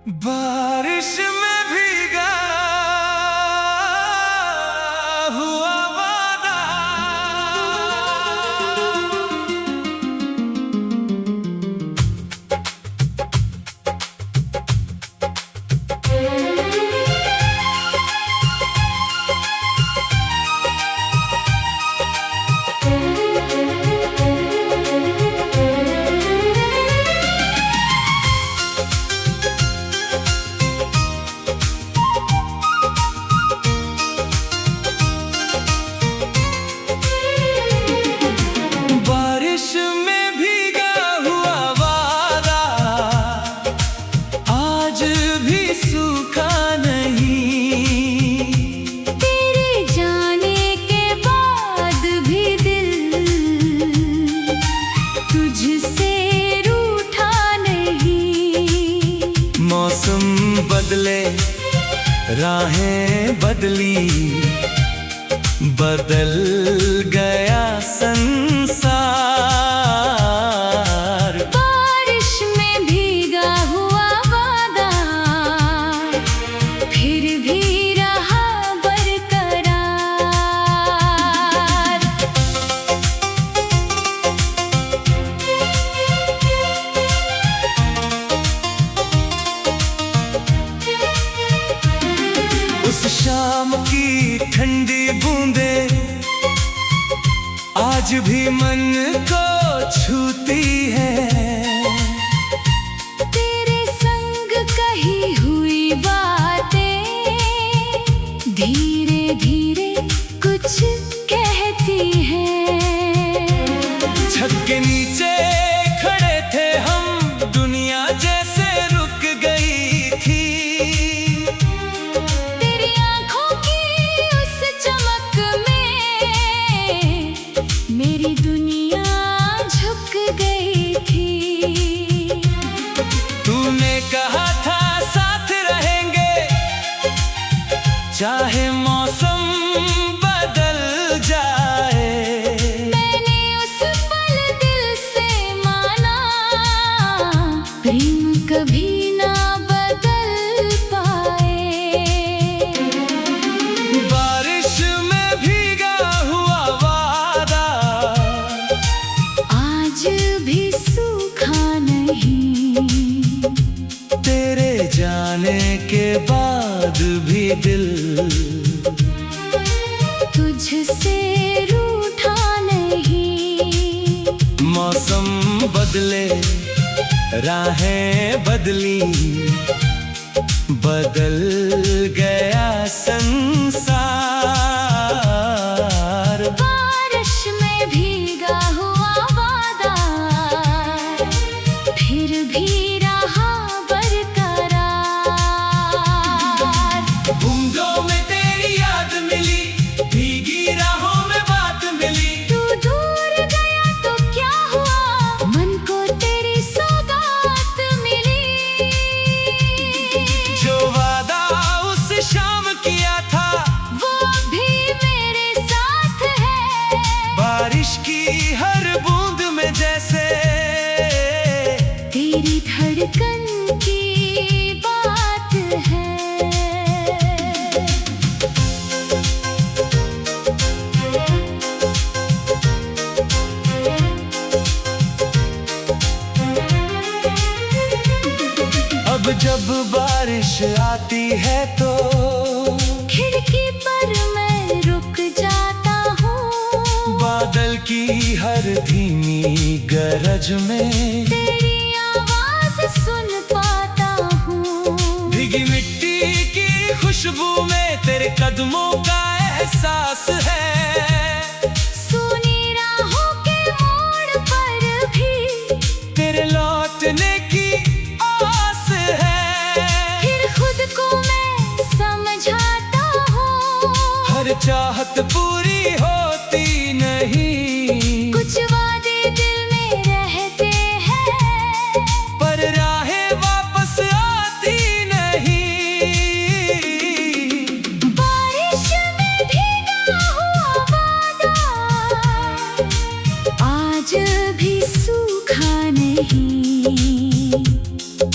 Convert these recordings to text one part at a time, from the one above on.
बारिश में भीगा हुआ वादा, बारिश में भीगा हुआ वादा आज भी सूखा नहीं। तेरे जाने के बाद भी दिल तुझसे रूठा नहीं। मौसम बदले, राहें बदली, बदल गया संसार। बारिश में भीगा हुआ वादा फिर भी रहा बरकरार। उस शाम की ठंडी बूंदे आज भी मन को छूती है। तेरे संग कही हुई बातें धीरे धीरे कुछ कहती हैं। छत के नीचे खड़े थे हम, दुनिया जैसे रुक गई थी। तेरी आंखों की उस चमक में मेरी दुनिया झुक गई थी। तूने कहा था साथ रहेंगे, चाहे मौसम बदल जाए। मैंने उस पल दिल से माना, प्रेम कभी ना बदल पाए। बारिश में भीगा हुआ वादा आज भी सूखा नहीं। तेरे जाने के बाद भी दिल तुझसे रूठा नहीं। मौसम बदले, राहें बदली, बदल गया संसार। बारिश में भीगा हुआ वादा फिर भी रहा बरकरार। बूंदों में तेरी याद मिली, भीगी राहों में बात मिली। तू दूर गया तो क्या हुआ, मन को तेरी सौगात मिली। जो वादा उस शाम किया था वो भी मेरे साथ है। बारिश की हर बूंद में जैसे तेरी धड़कन की बात है। अब जब बारिश आती है तो खिड़की पर मैं रुक जाता हूँ। बादल की हर धीमी गरज में तेरी आवाज सुन पाता हूँ। भीगी मिट्टी की खुशबू में तेरे कदमों का एहसास है। सुनी राहों के मोड़ पर भी तेरे लौटने की आस है। फिर खुद को मैं समझाता हूँ। हर चाहत पूरी होती नहीं, कुछ वादे दिल में रहते हैं, पर राहें वापस आती नहीं। बारिश में भीगा हुआ वादा आज भी सूखा नहीं।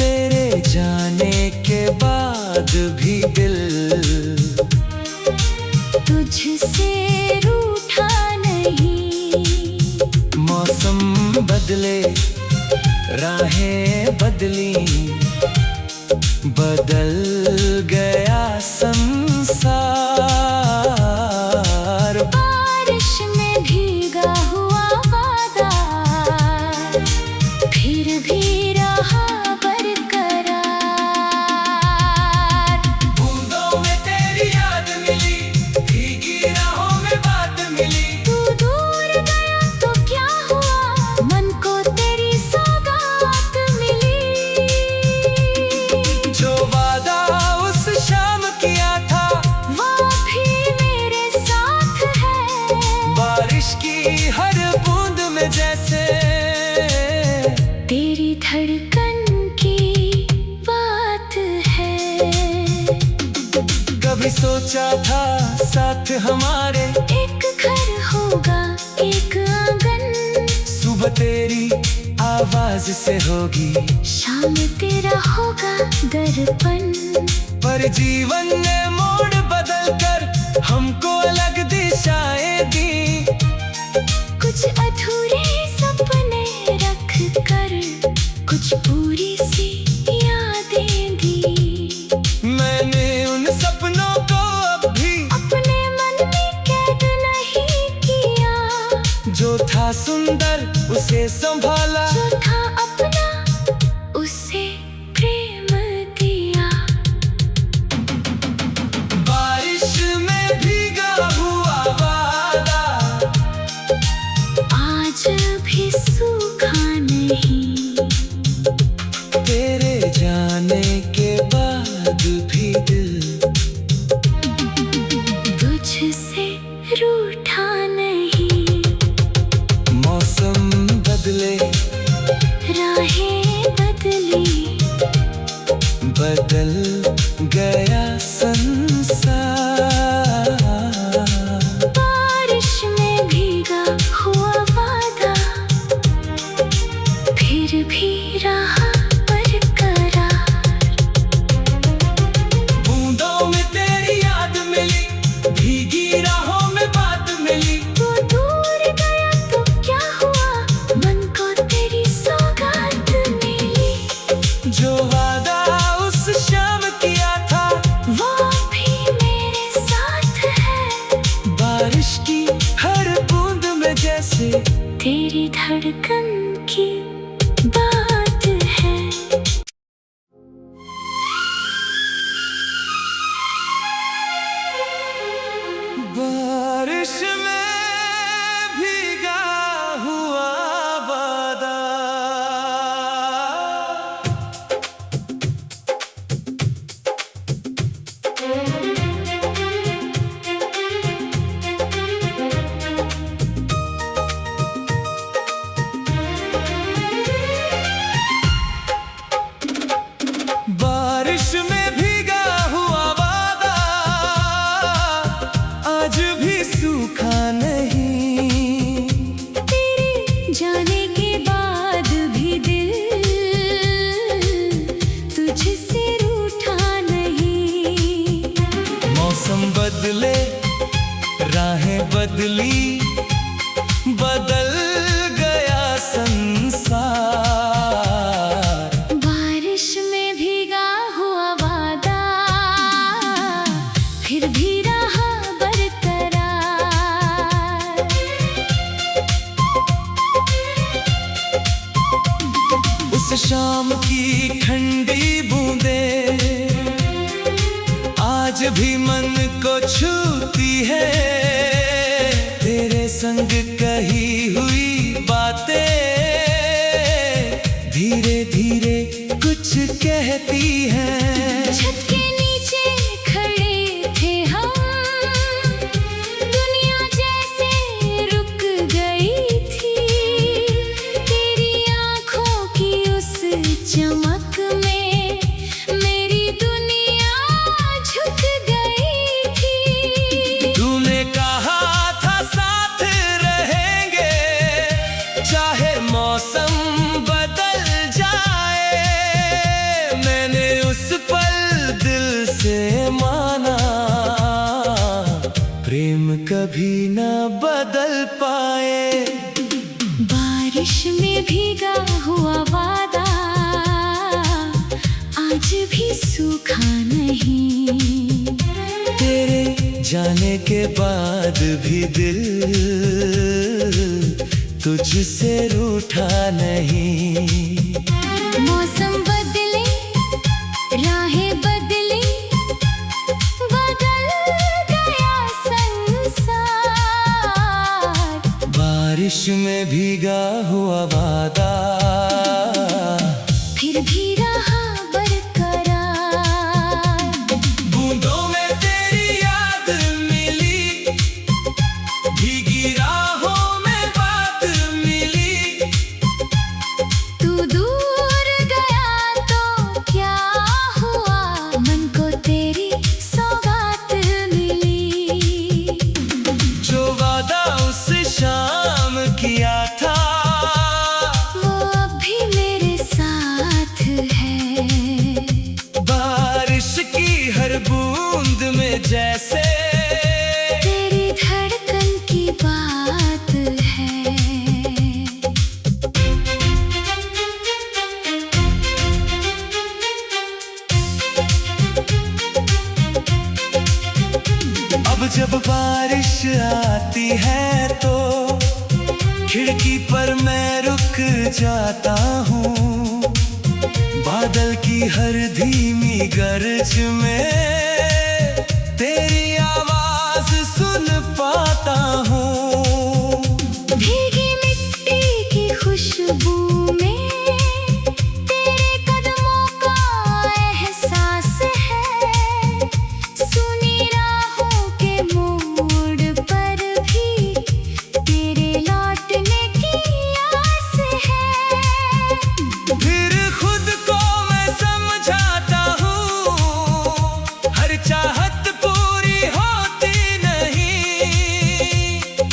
तेरे जाने बाद भी दिल तुझसे रूठा नहीं। मौसम बदले, राहें बदली, बदल गया संसार। बारिश में भीगा हुआ वादा फिर भी रहा बरकरार। बूंदों में तेरी याद मिली, भीगी राहों में बात मिली। तू दूर गया तो क्या हुआ, मन को तेरी सौगात मिली। जो वादा उस शाम किया था वो भी मेरे साथ है। बारिश की हर बूंद में जैसे तेरी धड़कन की बात है। कभी सोचा था साथ हमारे एक घर होगा, एक आंगन। सुबह तेरी आवाज से होगी, शाम तेरा होगा दर्पण। पर जीवन ने मोड़ बदल कर हमको अलग दिशाएं दी। कुछ अधूरे सपने रख कर कुछ पूरी सी यादें दी। मैंने उन सपनों को अब भी अपने मन में कैद नहीं किया। जो था सुंदर उसे संभाला, जो था अपना उसे प्रेम दिया। बारिश में भीगा हुआ वादा आज भी सूखा नहीं। तेरे जाने के बाद भी दिल तुझसे रूठा नहीं। मौसम बदले, राहें बदली, बदल गया संसार। बारिश में भीगा हुआ वादा फिर भी रहा बरकरार। बूंदों में तेरी याद मिली, भीगी राहों में बात मिली। तू दूर गया तो क्या हुआ, मन को तेरी सौगात मिली। जो वादा उस शाम किया था वो भी मेरे साथ है। बारिश की हर बूंद में जैसे तेरी धड़कन की बात है। बारिश में भीगा हुआ वादा बारिश में भीगा हुआ वादा आज भी सूखा नहीं। तेरे जाने के बाद भी दिल तुझसे रूठा नहीं। मौसम बदले, राहें बदली, बदल गया संसार। बारिश में भीगा हुआ वादा फिर भी रहा बरकरार। उस शाम की ठंडी बूंदें आज भी मन को छूती है। तेरे संग कही हुई बातें धीरे धीरे कुछ कहती हैं। छत के नीचे खड़े थे हम, दुनिया जैसे रुक गई थी। तेरी आंखों की उस चमक में मेरी दुनिया झुक गई थी। तूने कहा था साथ रहेंगे, चाहे मौसम बदल जाए। मैंने उस पल भीगा हुआ वादा आज भी सूखा नहीं। तेरे जाने के बाद भी दिल तुझसे रूठा नहीं। मौसम बदले, राहें बदली, बदल गया संसार। बारिश में भीगा हुआ वादा फिर भी रहा बरकरार। बूंदों में तेरी याद मिली, भीगी राहों में बात मिली। तू दूर गया तो क्या हुआ, मन को तेरी सौगात मिली। जो वादा उस शाम किया था वो अब भी मेरे साथ है। बारिश की हर बूंद में जैसे तेरी धड़कन की बात है। अब जब बारिश आती है तो खिड़की पर मैं रुक जाता हूँ। बादल की हर धीमी गरज में तेरी आवाज सुन पाता हूँ। भीगी मिट्टी की खुशबू में तेरे कदमों का एहसास है। सुनी राहों के मोड़ पर भी तेरे लौटने की आस है। फिर खुद को मैं समझाता हूँ, हर चाहत पूरी होती नहीं।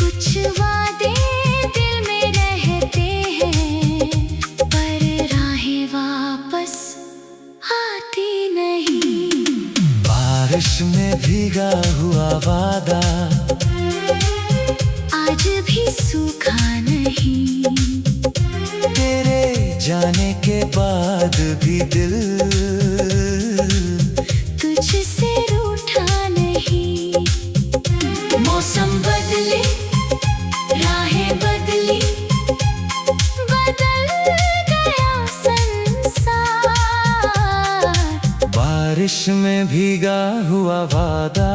कुछ वादे दिल में रहते हैं पर राहें वापस आती नहीं। बारिश में भीगा हुआ वादा आज भी सूखा नहीं। तेरे जाने के बाद भी दिल तुझसे रूठा नहीं। मौसम बदले, राहें बदली, बदल गया संसार। बारिश में भीगा हुआ वादा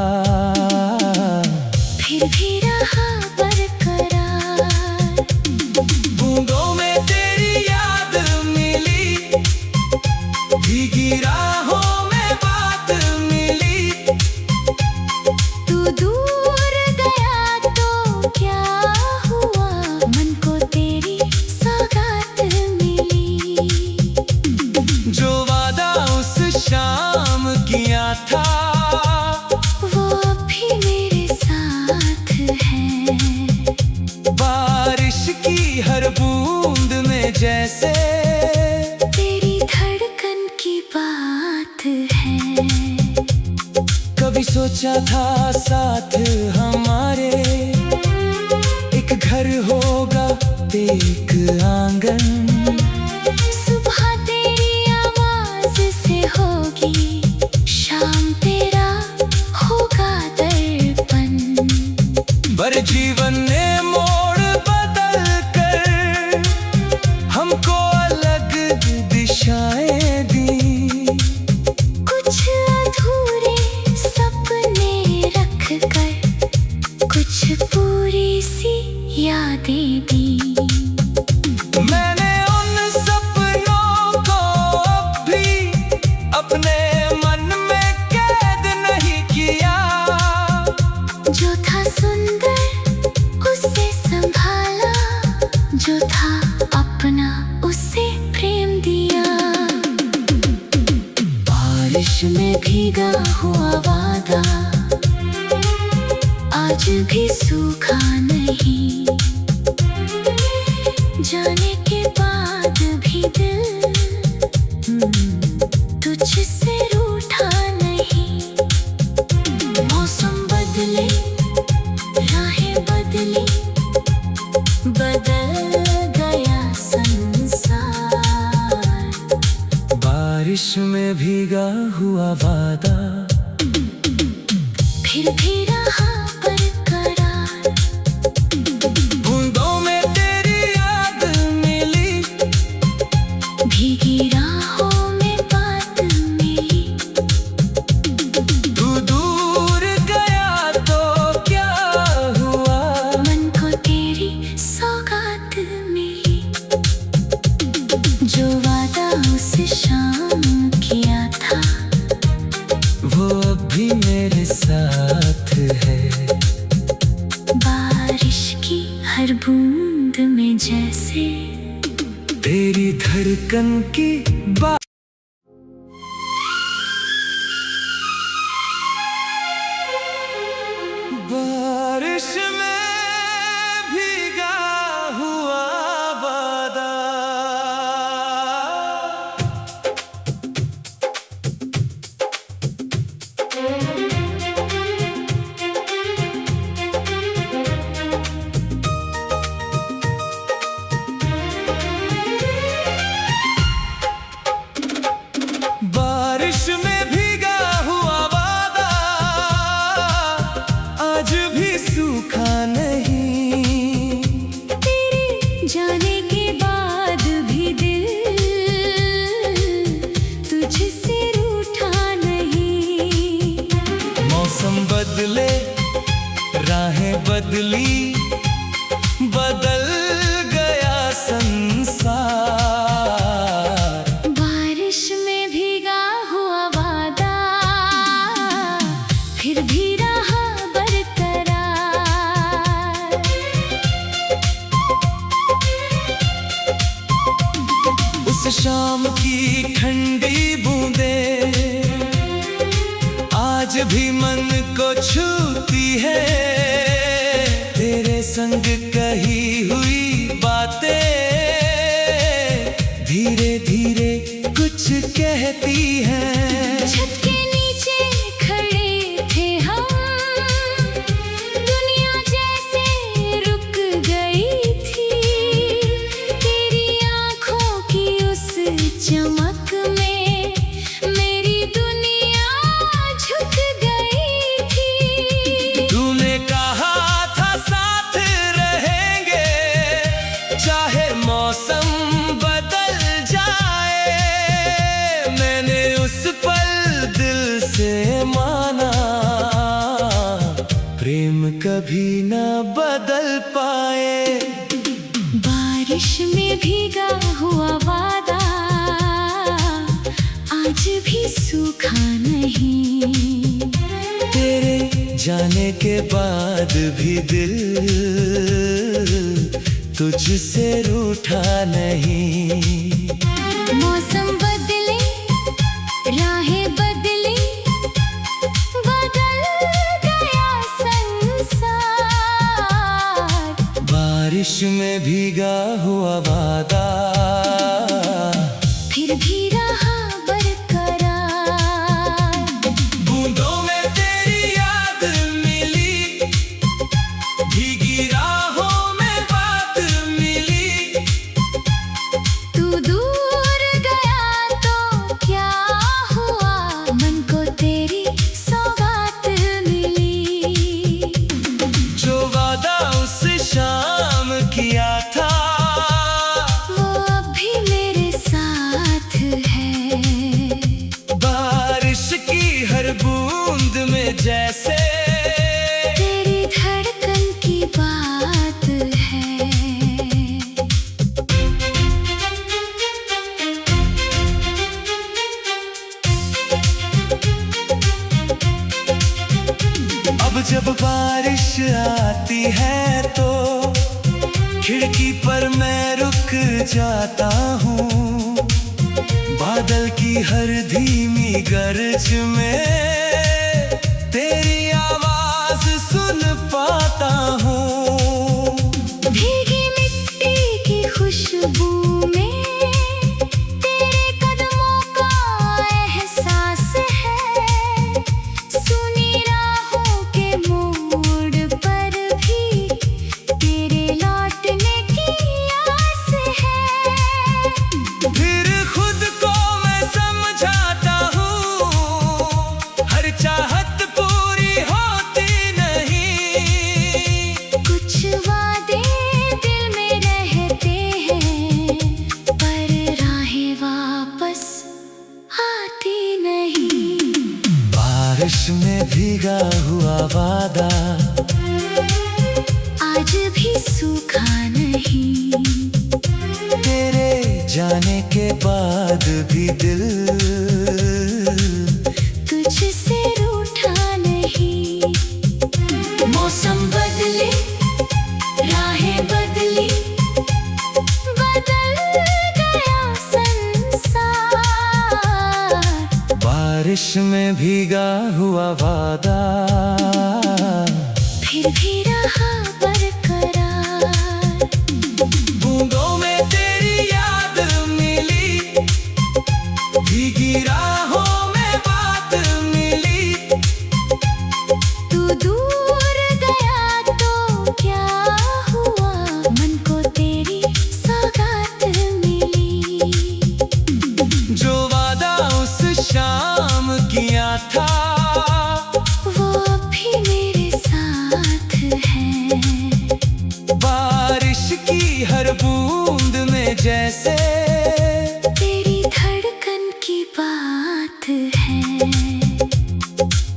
फिर भी रहा बरकरार। बूंदों में तेरी याद मिली, भीगी राहों में बात मिली। तू दूर गया तो क्या हुआ, मन को तेरी सौगात मिली। जो वादा उस शाम किया था वो अब भी मेरे साथ है। बारिश की हर बूंद में जैसे तेरी धड़कन की बात है। कभी सोचा था साथ हमारे एक घर होगा, एक आंगन। सुबह तेरी आवाज से होगी, शाम तेरा होगा दर्पण। पर जीवन ने मोड़ बदल कर हमको अलग दिशाएं दी। कुछ अधूरे सपने रख कर कुछ पूरी सी यादें दी। मैंने उन सपनों को अब भी अपने मन में कैद नहीं किया। जो था सुंदर उसे संभाला, जो था अपना उसे प्रेम दिया। बारिश में भीगा हुआ वादा आज भी सूखा नहीं। जाने के बाद भी दिल तुझसे रूठा नहीं। मौसम बदले, राहें बदली, बदल गया संसार। बारिश में भीगा हुआ वादा फिर भी रहा बरकरार। बूंदों में तेरी याद मिली, भीगी राहों में बात मिली। तू दूर गया तो क्या हुआ, मन को तेरी सौगात मिली। जो वादा उस शाम किया था वो अब भी मेरे साथ है। बारिश की हर बूंद में जैसे तेरी धड़कन की बात। बारिश में भीगा हुआ वादा, बारिश में भीगा हुआ वादा आज भी सूखा नहीं। तेरे जाने के बाद भी दिल तुझसे रूठा नहीं। मौसम बदले, राहें बदली, बदल गया संसार। बारिश में भीगा हुआ वादा फिर भी रहा बरकरार। उस शाम की ठंडी बूंदें आज भी मन को छूती है। तेरे संग कही हुई बातें धीरे धीरे कुछ कहती हैं। छत के नीचे खड़े थे हम, दुनिया जैसे रुक गई थी। तेरी आँखों की उस चमक में मेरी दुनिया झुक गई थी। तूने कहा था साथ रहेंगे, चाहे मौसम बदल जाए। मैंने उस पल दिल से माना, प्रेम कभी न बदल पाए। बारिश में भीगा हुआ वादा आज भी सूखा नहीं। तेरे जाने के बाद भी दिल तुझसे रूठा नहीं। मौसम बदले, राहें बदली, बदल गया संसार। बारिश में भीगा हुआ वादा फिर भी रहा बरकरार। बूंदों में तेरी याद मिली, भीगी राहों में बात मिली। तू दूर गया तो क्या हुआ, मन को तेरी सौगात मिली। जो वादा उस शाम किया था वो अब भी मेरे साथ है। बारिश की हर बूंद में जैसे तेरी धड़कन की बात है। अब जब बारिश आती है तो खिड़की पर मैं रुक जाता हूँ। बादल की हर धीमी गरज में तेरी आवाज सुन पाता हूँ। भीगी मिट्टी की खुशबू में तेरे कदमों का एहसास है। सुनी राहों के मोड़ पर भी तेरे लौटने की आस है। फिर खुद को मैं समझा नहीं। बारिश में भीगा हुआ वादा आज भी सूखा नहीं। तेरे जाने के बाद भी दिल तुझसे रूठा नहीं। मौसम बदले, राहें बदली, बदल गया संसार। बारिश में भीगा हुआ वादा फिर भी रहा बरकरार। बूंदों में तेरी याद मिली, भीगी राहों में बात मिली। तू दूर गया तो क्या हुआ, मन को तेरी सौगात मिली। जो वादा उस शाम किया था वो अब भी मेरे साथ है। बारिश की हर बूंद में जैसे तेरी धड़कन की बात है।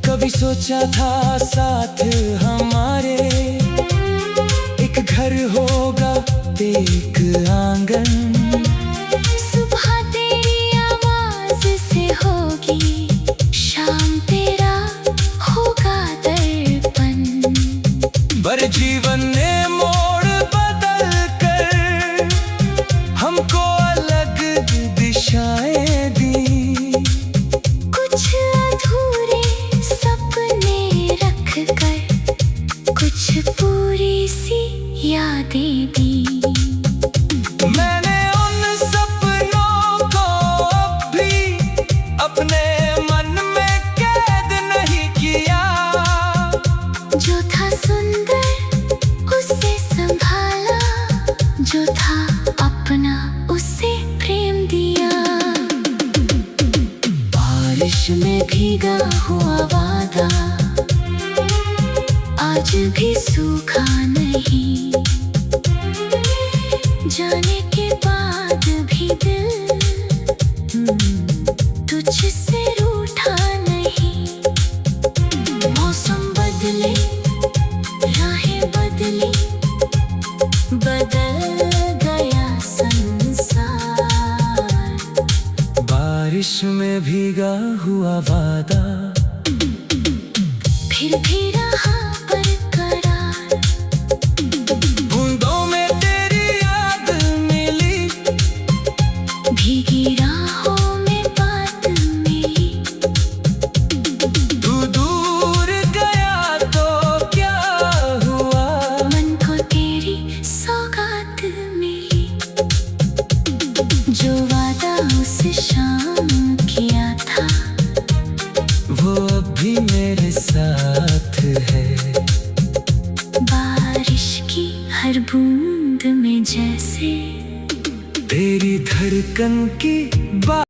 कभी सोचा था साथ हमारे एक घर होगा, एक आंगन। सुबह तेरी आवाज से होगी, शाम तेरा होगा दर्पण। पर जीवन ने मोड़ बदल कर हमको अलग दिशाएं दी। कुछ अधूरे सपने रख कर कुछ पूरी सी यादें दी। मैंने उन सपनों को अब भी अपने मन में कैद नहीं किया। जो था सुंदर उसे संभाला, जो था अपना उसे प्रेम दिया। बारिश में भीगा हुआ वादा आज भी सूखा नहीं। जाने के बाद भी दिल तुझसे रूठा नहीं। मौसम बदले, राहें बदली, बदल गया संसार। बारिश में भीगा हुआ वादा फिर भी रहा बरकरार। बूंदों में तेरी याद मिली, भीगी राहों में बात मिली। तू दूर गया तो क्या हुआ, मन को तेरी सौगात मिली। जो वादा उस शाम किया था वो अब भी मेरे साथ है। बारिश की हर बूंद में जैसे तेरी धड़कन की